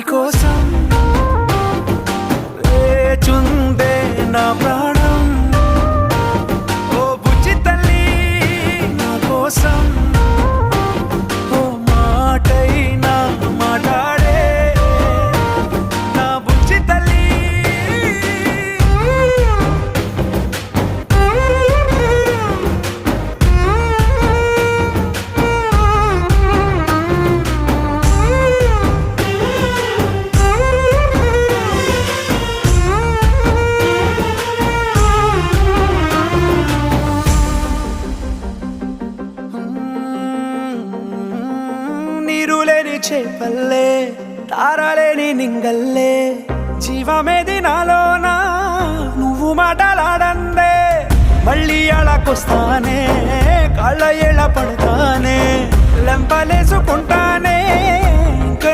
కోసం లేచుందే నా ప్రాణం. ఓ బుజ్జి తల్లి నా కోసం ఓ మాటైనా మాట్లాడే నా బుజ్జి తల్లి. నీరులేని చేపల్లే తారలేని నింగల్లే జీవమేది నాలోనా నువ్వు మాటలాడందే. మళ్ళీ అళకొస్తానే కాళ్ళ ఎళ్ళ పడతానే లెంపలేసుకుంటానే ఇంక